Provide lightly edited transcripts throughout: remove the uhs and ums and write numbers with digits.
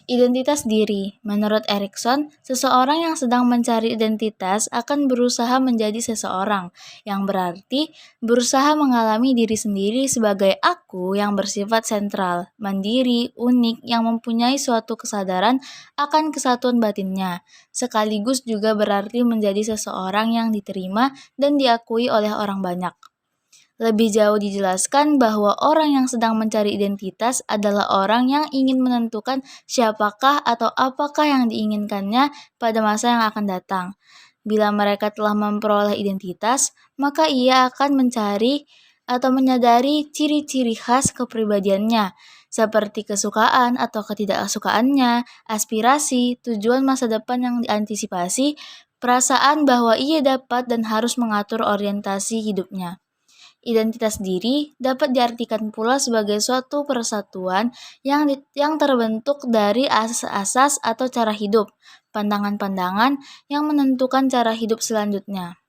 Identitas diri. Menurut Erikson, seseorang yang sedang mencari identitas akan berusaha menjadi seseorang, yang berarti berusaha mengalami diri sendiri sebagai aku yang bersifat sentral, mandiri, unik, yang mempunyai suatu kesadaran akan kesatuan batinnya. Sekaligus juga berarti menjadi seseorang yang diterima dan diakui oleh orang banyak. Lebih jauh dijelaskan bahwa orang yang sedang mencari identitas adalah orang yang ingin menentukan siapakah atau apakah yang diinginkannya pada masa yang akan datang. Bila mereka telah memperoleh identitas, maka ia akan mencari atau menyadari ciri-ciri khas kepribadiannya, seperti kesukaan atau ketidaksukaannya, aspirasi, tujuan masa depan yang diantisipasi, perasaan bahwa ia dapat dan harus mengatur orientasi hidupnya. Identitas diri dapat diartikan pula sebagai suatu persatuan yang terbentuk dari asas-asas atau cara hidup, pandangan-pandangan yang menentukan cara hidup selanjutnya.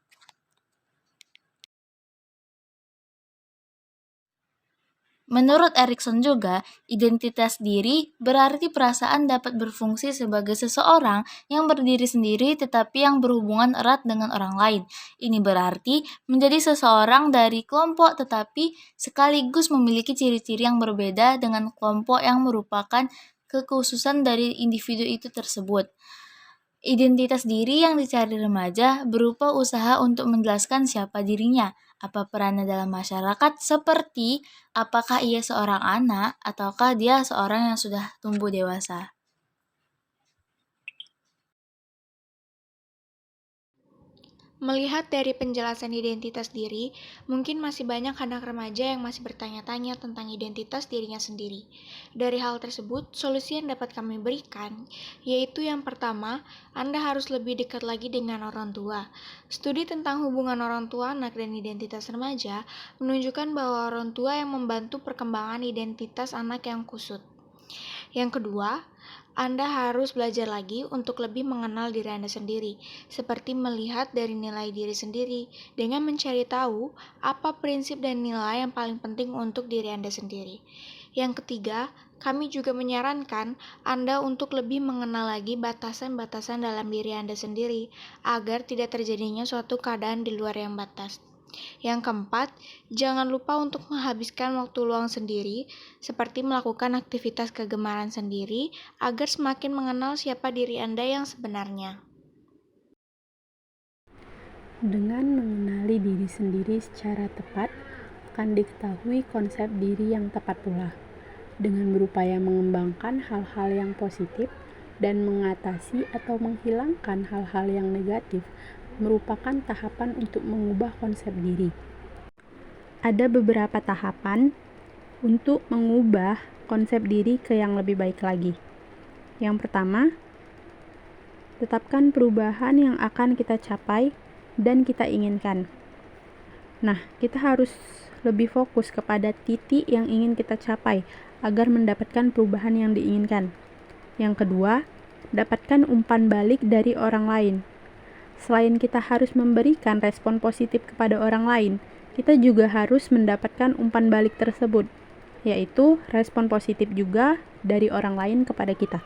Menurut Erikson juga, identitas diri berarti perasaan dapat berfungsi sebagai seseorang yang berdiri sendiri tetapi yang berhubungan erat dengan orang lain. Ini berarti menjadi seseorang dari kelompok tetapi sekaligus memiliki ciri-ciri yang berbeda dengan kelompok yang merupakan kekhususan dari individu itu tersebut. Identitas diri yang dicari remaja berupa usaha untuk menjelaskan siapa dirinya, apa perannya dalam masyarakat, seperti apakah ia seorang anak ataukah dia seorang yang sudah tumbuh dewasa. Melihat dari penjelasan identitas diri, mungkin masih banyak anak remaja yang masih bertanya-tanya tentang identitas dirinya sendiri. Dari hal tersebut, solusi yang dapat kami berikan, yaitu yang pertama, Anda harus lebih dekat lagi dengan orang tua. Studi tentang hubungan orang tua, anak, dan identitas remaja menunjukkan bahwa orang tua yang membantu perkembangan identitas anak yang kusut. Yang kedua, Anda harus belajar lagi untuk lebih mengenal diri Anda sendiri, seperti melihat dari nilai diri sendiri, dengan mencari tahu apa prinsip dan nilai yang paling penting untuk diri Anda sendiri. Yang ketiga, kami juga menyarankan Anda untuk lebih mengenal lagi batasan-batasan dalam diri Anda sendiri, agar tidak terjadinya suatu keadaan di luar yang batas. Yang keempat, jangan lupa untuk menghabiskan waktu luang sendiri, seperti melakukan aktivitas kegemaran sendiri, agar semakin mengenal siapa diri Anda yang sebenarnya. Dengan mengenali diri sendiri secara tepat, akan diketahui konsep diri yang tepat pula. Dengan berupaya mengembangkan hal-hal yang positif dan mengatasi atau menghilangkan hal-hal yang negatif, merupakan tahapan untuk mengubah konsep diri. Ada beberapa tahapan untuk mengubah konsep diri ke yang lebih baik lagi. Yang pertama, tetapkan perubahan yang akan kita capai dan kita inginkan. Nah, kita harus lebih fokus kepada titik yang ingin kita capai agar mendapatkan perubahan yang diinginkan. Yang kedua, dapatkan umpan balik dari orang lain. Selain kita harus memberikan respon positif kepada orang lain, kita juga harus mendapatkan umpan balik tersebut, yaitu respon positif juga dari orang lain kepada kita.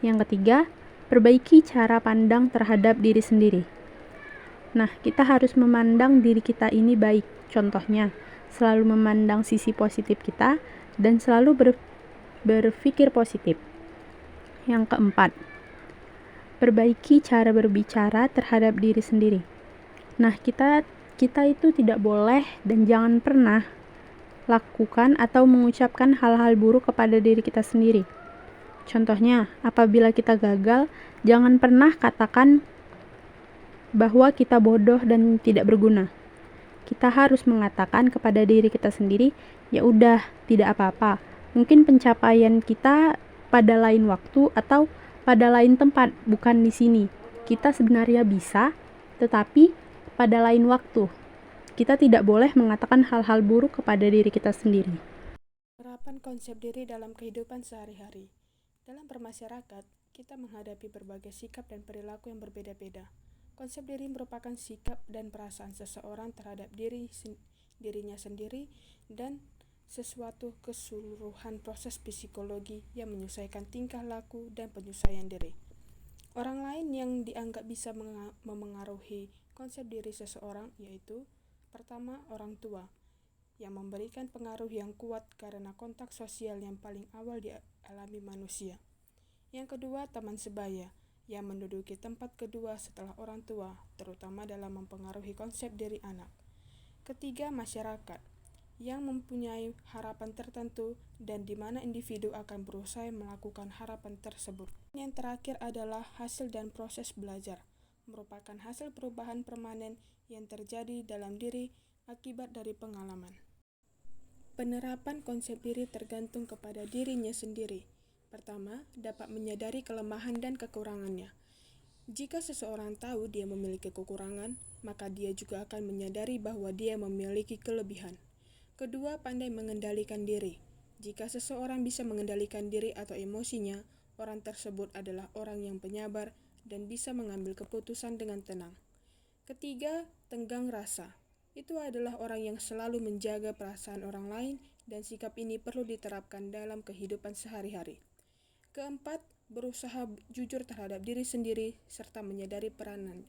Yang ketiga, perbaiki cara pandang terhadap diri sendiri. Nah, kita harus memandang diri kita ini baik. Contohnya, selalu memandang sisi positif kita dan selalu berpikir positif. Yang keempat, perbaiki cara berbicara terhadap diri sendiri. Nah, kita itu tidak boleh dan jangan pernah lakukan atau mengucapkan hal-hal buruk kepada diri kita sendiri. Contohnya, apabila kita gagal, jangan pernah katakan bahwa kita bodoh dan tidak berguna. Kita harus mengatakan kepada diri kita sendiri, ya udah, tidak apa-apa. Mungkin pencapaian kita pada lain waktu atau pada lain tempat, bukan di sini. Kita sebenarnya bisa, tetapi pada lain waktu. Kita tidak boleh mengatakan hal-hal buruk kepada diri kita sendiri. Penerapan konsep diri dalam kehidupan sehari-hari. Dalam bermasyarakat, kita menghadapi berbagai sikap dan perilaku yang berbeda-beda. Konsep diri merupakan sikap dan perasaan seseorang terhadap dirinya sendiri dan sesuatu keseluruhan proses psikologi yang menyesuaikan tingkah laku dan penyesuaian diri. Orang lain yang dianggap bisa memengaruhi konsep diri seseorang yaitu pertama, orang tua yang memberikan pengaruh yang kuat karena kontak sosial yang paling awal dialami manusia. Yang kedua, teman sebaya yang menduduki tempat kedua setelah orang tua, terutama dalam mempengaruhi konsep diri anak. Ketiga, masyarakat yang mempunyai harapan tertentu dan di mana individu akan berusaha melakukan harapan tersebut. Yang terakhir adalah hasil dan proses belajar, merupakan hasil perubahan permanen yang terjadi dalam diri akibat dari pengalaman. Penerapan konsep diri tergantung kepada dirinya sendiri. Pertama, dapat menyadari kelemahan dan kekurangannya. Jika seseorang tahu dia memiliki kekurangan, maka dia juga akan menyadari bahwa dia memiliki kelebihan. Kedua, pandai mengendalikan diri. Jika seseorang bisa mengendalikan diri atau emosinya, orang tersebut adalah orang yang penyabar dan bisa mengambil keputusan dengan tenang. Ketiga, tenggang rasa. Itu adalah orang yang selalu menjaga perasaan orang lain dan sikap ini perlu diterapkan dalam kehidupan sehari-hari. Keempat, berusaha jujur terhadap diri sendiri serta menyadari peranannya.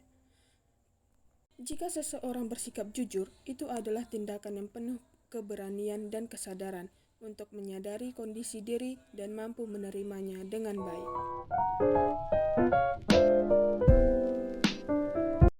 Jika seseorang bersikap jujur, itu adalah tindakan yang penuh keberanian dan kesadaran untuk menyadari kondisi diri dan mampu menerimanya dengan baik.